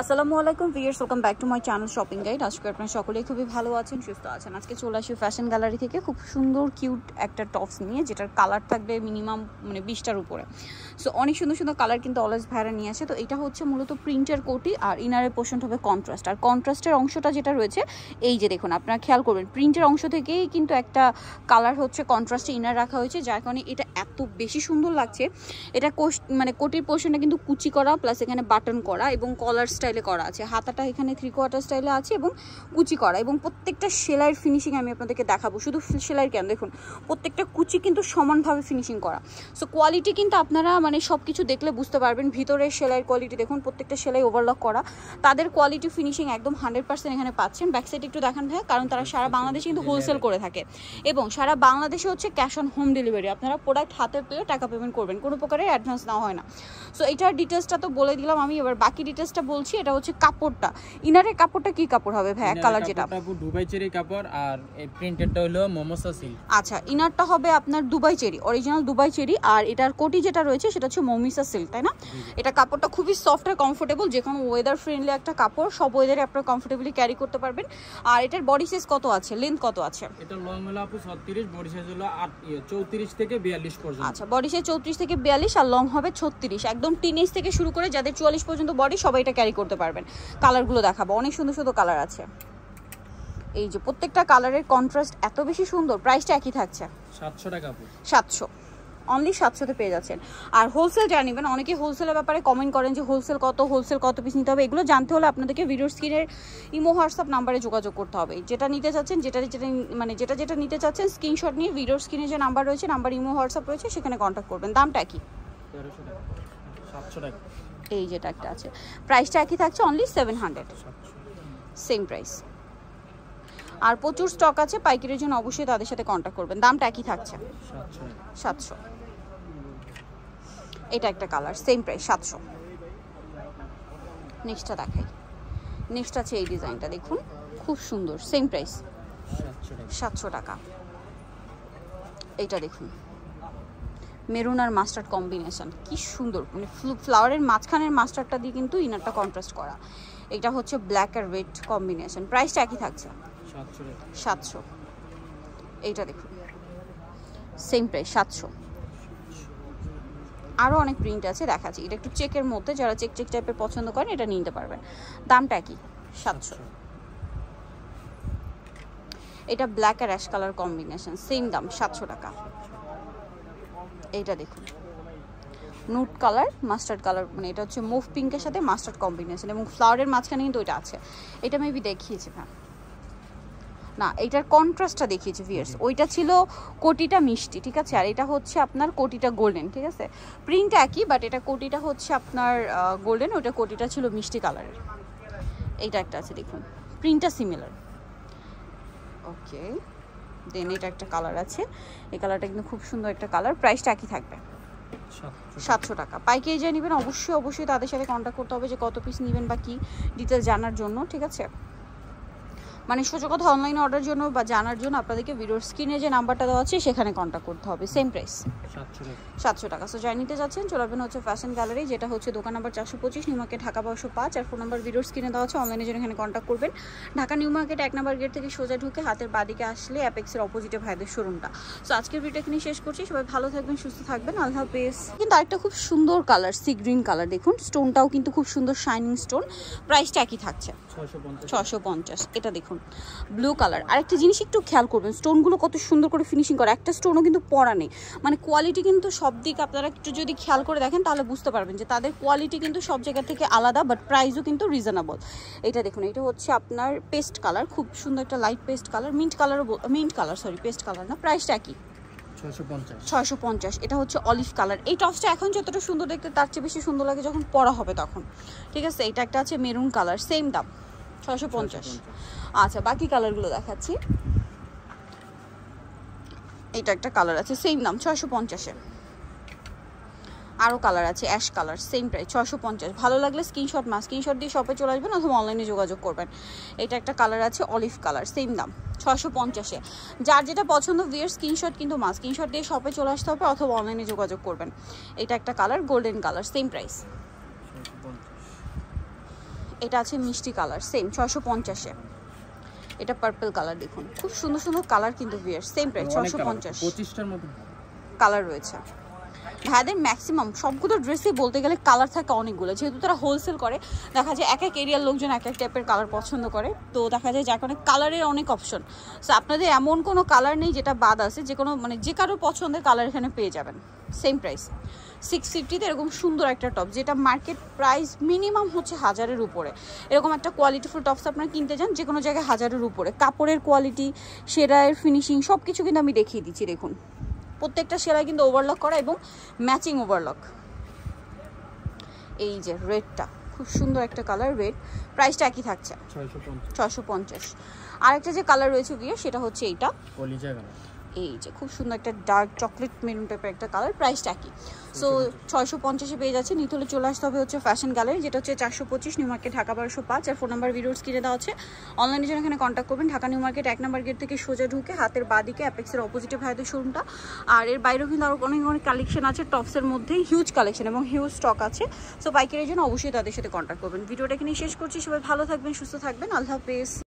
আসসালামু আলাইকুম viewers, welcome back to my channel shopping guide. আজকে আপনারা সকলেই খুবই ভালো আছেন, সুস্থ আছেন। আজকে চলে আসি ফ্যাশন গ্যালারি থেকে খুব সুন্দর কিউট একটা টপস নিয়ে, যেটার কালার থাকবে মিনিমাম 20টার উপরে। সো অনেক সুন্দর সুন্দর কালার কিন্তু অলওয়েজ ভাইরা নিয়ে আসে। তো এটা হচ্ছে মূলত প্রিন্টের কোটি, আর ইনারের পোর্শন হবে কন্ট্রাস্ট। আর কন্ট্রাস্টের অংশটা যেটা রয়েছে, এই যে দেখুন, আপনারা খেয়াল করবেন প্রিন্টের অংশ থেকেই কিন্তু একটা কালার হচ্ছে কন্ট্রাস্টে ইনার রাখা হয়েছে, যার কারণে এটা এত বেশি সুন্দর লাগছে। এটা কোটির পোর্শনটা কিন্তু কুচি করা, প্লাস এখানে বাটন করা এবং কলার স্টাইলে করা আছে। হাতাটা এখানে 3/4 স্টাইলে আছে এবং কুচি করা, এবং প্রত্যেকটা সেলাইয়ের ফিনিশিং আমি আপনাদেরকে দেখাবো। শুধু সেলাই কেন, দেখুন প্রত্যেকটা কুচি কিন্তু সমানভাবে ফিনিশিং করা। সো কোয়ালিটি কিন্তু আপনারা সব কিছু দেখলে বুঝতে পারবেন। ভিতরের সেলাইয়ের কোয়ালিটি দেখুন, প্রত্যেকটা সেলাই ওভারলক করা, তাদের কোয়ালিটি ফিনিশিং একদম 100% এখানে পাচ্ছেন। ব্যাক সাইড একটু দেখান ভাই, কারণ তারা সারা বাংলাদেশে কিন্তু হোলসেল করে থাকে এবং সারা বাংলাদেশে হচ্ছে ক্যাশ অন হোম ডেলিভারি। আপনারা প্রোডাক্ট হাতে পেয়ে টাকা পেমেন্ট করবেন, কোনো প্রকারের অ্যাডভান্স নেওয়া হয় না। সো এটার ডিটেলসটা তো বলে দিলাম আমি, এবার বাকি ডিটেলসটা বলছি। এটা হচ্ছে কাপড়টা, ইনারের কাপড়টা কি কাপড় হবে ভাই? কালার যেটা দুবাই চেরি কাপড়, আর এই প্রিন্টেডটা হলো মোমোসা সিল্ক। আচ্ছা, ইনারটা হবে আপনার Dubai cherry, original Dubai cherry, আর এটার কোটি যেটা রয়েছে সেটা হচ্ছে মোমিসা সিল্ক, তাই না? এটা কাপড়টা খুবই সফট আর কমফোর্টেবল, যে কোনো ওয়েদার ফ্রেন্ডলি একটা কাপড়, সব ওয়েদারে আপনারা কমফোর্টেবলি ক্যারি করতে পারবেন। আর এটার বডি সাইজ কত আছে, লেন্থ কত আছে? এটা লং হলো আপু 36, বডি সাইজ হলো 34 থেকে 42 পর্যন্ত। আচ্ছা, বডি সাইজ 34 থেকে 42 আর লং হবে 36। একদম টিনেজ থেকে শুরু করে যাদের 44 পর্যন্ত বডি, সবাই এটা ক্যারি করতে পারবেন। কালারগুলো দেখাবো, অনেক সুন্দর সুন্দর কালার আছে। এই যে প্রত্যেকটা কালারের কন্ট্রাস্ট এত বেশি সুন্দর। প্রাইসটা একই থাকছে 700 টাকা। 700, অনলি 700-তে পেয়ে যাচ্ছেন। আর হোলসেল যা নেবেন, অনেকে হোলসেলের ব্যাপারে কমেন্ট করেন যে হোলসেল কত পিস নিতে হবে। এগুলো জানতে হলে আপনাদেরকে ভিডিওর স্ক্রিনের ইমো হোয়াটসঅ্যাপ নাম্বারে যোগাযোগ করতে হবে। যেটা নিতে চাচ্ছেন, যেটা নিতে চাচ্ছেন স্ক্রিনশট নিয়ে ভিডিওর স্ক্রিনে যে নাম্বার রয়েছে, নাম্বার ইমো হোয়াটসঅ্যাপ রয়েছে, সেখানে কন্ট্যাক্ট করবেন। দামটা কি? 700 টাকা। এই যেটা একটা আছে, প্রাইসটা একই থাকছে, অনলি 700, সেম প্রাইস। আর প্রচুর স্টক আছে পাইকারির জন্য, অবশ্যই তাদের সাথে কন্ট্যাক্ট করবেন। দামটা একই থাকছে 700। এটা একটা কালার, সেম প্রাইস 700। নেক্সটটা দেখাই। নেক্সট আছে এই ডিজাইনটা, দেখুন খুব সুন্দর, সেম প্রাইস 700 টাকা। এইটা দেখুন, মেরুন আর মাস্টার্ড কম্বিনেশন, কি সুন্দর, ফ্লাওয়ারের মাঝখানের মাস্টার্ডটা দিয়ে কিন্তু ইনারটা কন্ট্রাস্ট করা। এটা হচ্ছে ব্ল্যাক আর রেড কম্বিনেশন। প্রাইসটা একই থাকছে 700। এইটা দেখুন, সেম প্রাইস 700। আরও অনেক প্রিন্ট আছে, দেখাচ্ছি। এটা একটু চেকের মধ্যে, যারা চেক টাইপের পছন্দ করেন এটা নিতে পারবেন। দামটা কি? 700। এটা ব্ল্যাক আর অ্যাশ কালার কম্বিনেশন, সেম দাম 700 টাকা। এইটা দেখুন, নুট কালার মাস্টার্ড কালার, এটা হচ্ছে মুভ পিঙ্কের সাথে মাস্টার্ড কম্বিনেশন, এবং ফ্লাওয়ারের মাঝখানে কিন্তু ওইটা আছে। এটা মেবি দেখিয়েছি না, এইটার কন্ট্রাস্টটা দেখিয়েছি ভিউয়ার্স। ওইটা ছিল কোটিটা মিষ্টি, ঠিক আছে, আর এটা হচ্ছে আপনার কোটিটা গোল্ডেন, ঠিক আছে। প্রিন্ট একই, বাট এটা কোটিটা হচ্ছে আপনার গোল্ডেন, ওইটা কোটিটা ছিল মিষ্টি কালারের। এইটা একটা আছে, দেখুন প্রিন্টটা সিমিলার। ওকে, দেন এটা একটা কালার আছে, এই কালারটা কিন্তু খুব সুন্দর একটা কালার। প্রাইসটা একই থাকবে 700 টাকা। পাইকারি যে নেবেন অবশ্যই তাদের সাথে কন্ট্যাক্ট করতে হবে, যে কত পিস নেবেন বা কি ডিটেলস জানার জন্য, ঠিক আছে। সোজা কথা, অনলাইনে অর্ডার জন্য বা জানার জন্য আপনাদেরকে ভিডিওর স্ক্রিনে যে নাম্বারটা দেওয়া আছে সেখানে কন্ট্যাক্ট করতে হবে। সেম প্রাইস 700 টাকা। সো যাই নিতে যাচ্ছেন চলে আসবেন হচ্ছে ফ্যাশন গ্যালারি, যেটা হচ্ছে দোকান নাম্বার 425, নিউ মার্কেট, ঢাকা 1205। আর ফোন নাম্বার ভিডিওর স্ক্রিনে দেওয়া আছে, অনলাইনে জন্য এখানে কন্ট্যাক্ট করবেন। ঢাকা নিউ মার্কেট 1 নম্বর গেট থেকে সোজা ঢুকে হাতের বাদিকে আসলে অ্যাপেক্সের অপোজিটে ভাইদের শোরুমটা। সো আজকের ভিডিও এখানে শেষ করছি। সবাই ভালো থাকবেন, সুস্থ থাকবেন, আল্লাহ হাফেজ। কিন্তু আরেকটা খুব সুন্দর কালার, সি গ্রিন কালার, দেখুন স্টোনটাও কিন্তু খুব সুন্দর শাইনিং স্টোন। প্রাইসটা একই থাকছে 650। এটা দেখুন ব্লু কালার। আরেকটা জিনিস একটু খেয়াল করবেন, স্টোনগুলো কত সুন্দর করে ফিনিশিং করা, একটা স্টোনও কিন্তু পড়া নেই। কোয়ালিটি কিন্তু সব দিক আপনারা একটু যদি খেয়াল করে দেখেন তাহলে বুঝতে পারবেন যে তাদের কোয়ালিটি কিন্তু সব জায়গা থেকে আলাদা, বাট প্রাইসও কিন্তু রিজনেবল। এটা দেখুন, এটা হচ্ছে আপনার পেস্ট কালার, খুব সুন্দর একটা light paste colour, paste colour না। প্রাইসটা কি? 650। এটা হচ্ছে অলিভ কালার। এই টপসটা এখন যতটা সুন্দর দেখতে, তার চেয়ে বেশি সুন্দর লাগে যখন পরা হবে তখন, ঠিক আছে। এটা একটা আছে মেরুন কালার, সেম দাম 650। আচ্ছা, বাকি কালারগুলো দেখাচ্ছি। এটা একটা কালার আছে, সেম দাম 650-এ। আরও কালার আছে অ্যাশ কালার, সেম প্রাইস 650। ভালো লাগলে স্ক্রিনশট দিয়ে শপে চলে আসবেন অথবা অনলাইনে যোগাযোগ করবেন। এটা একটা কালার আছে অলিভ কালার, সেম দাম 650-এ। যার যেটা পছন্দ ভিউয়ার স্ক্রিনশট দিয়ে শপে চলে আসতে হবে অথবা অনলাইনে যোগাযোগ করবেন। এটা একটা colour golden colour, same price. এটা আছে মিষ্টি কালার, সেম 650-এ। এটা পার্পল কালার, দেখুন খুব সুন্দর সুন্দর কালার কিন্তু ভিউয়ার্স, সেম প্রাইস 650। 25টার মতো কালার রয়েছে ভাইদের। ম্যাক্সিমাম সবগুলো ড্রেসই বলতে গেলে কালার থাকে অনেকগুলো, যেহেতু তারা হোলসেল করে দেখা যায় এক এক এরিয়ার লোকজন এক এক টাইপের কালার পছন্দ করে, তো দেখা যায় যার কারণে কালারের অনেক অপশন। সো আপনাদের এমন কোনো কালার নেই যেটা বাদ আছে, যে কোনো মানে যে কারোর পছন্দের কালার এখানে পেয়ে যাবেন। সেম প্রাইস 650-তে এরকম সুন্দর একটা টপ, যেটা মার্কেট প্রাইস মিনিমাম হচ্ছে 1000-এর উপরে। এরকম একটা কোয়ালিটিফুল টপস আপনারা কিনতে যান যে কোনো জায়গায় 1000-এর উপরে। কাপড়ের কোয়ালিটি, সেলাইয়ের ফিনিশিং সব কিছু কিন্তু আমি দেখিয়ে দিচ্ছি। দেখুন প্রত্যেকটা সেলাই কিন্তু ওভারলক করা এবং ম্যাচিং ওভারলক। এই যে রেডটা খুব সুন্দর একটা কালার, রেড, প্রাইসটা একই থাকছে 650। আরেকটা যে কালার রয়েছে গিয়ে সেটা হচ্ছে এইটা, এই যে খুব সুন্দর একটা ডার্ক চকলেট মেরুন টাইপের একটা কালার, প্রাইসটা কি। সো 650-এ পেয়ে যাচ্ছে। নিতে হলে চলে আসতে হবে হচ্ছে ফ্যাশন গ্যালারি, যেটা হচ্ছে 425 নিউ মার্কেট, ঢাকা 1205। আর ফোন নাম্বার ভিডিওস কিনে দেওয়া আছে, অনলাইনে জন্য এখানে কন্ট্যাক্ট করবেন। ঢাকা নিউ মার্কেট 1 নম্বর গেট থেকে সোজা ঢুকে হাতের বাদিকে অ্যাপেক্সের অপোজিটে ভাইদের শোরুমটা। আর এর বাইরেও কিন্তু আরও অনেক অনেক কালেকশন আছে টপসের মধ্যে, হিউজ কালেকশন এবং হিউজ স্টক আছে। সো পাইকারির জন্য অবশ্যই তাদের সাথে কন্ট্যাক্ট করবেন। ভিডিওটা এখানে শেষ করছি, সবাই ভালো থাকবেন, সুস্থ থাকবেন, আল্লাহ হাফেজ।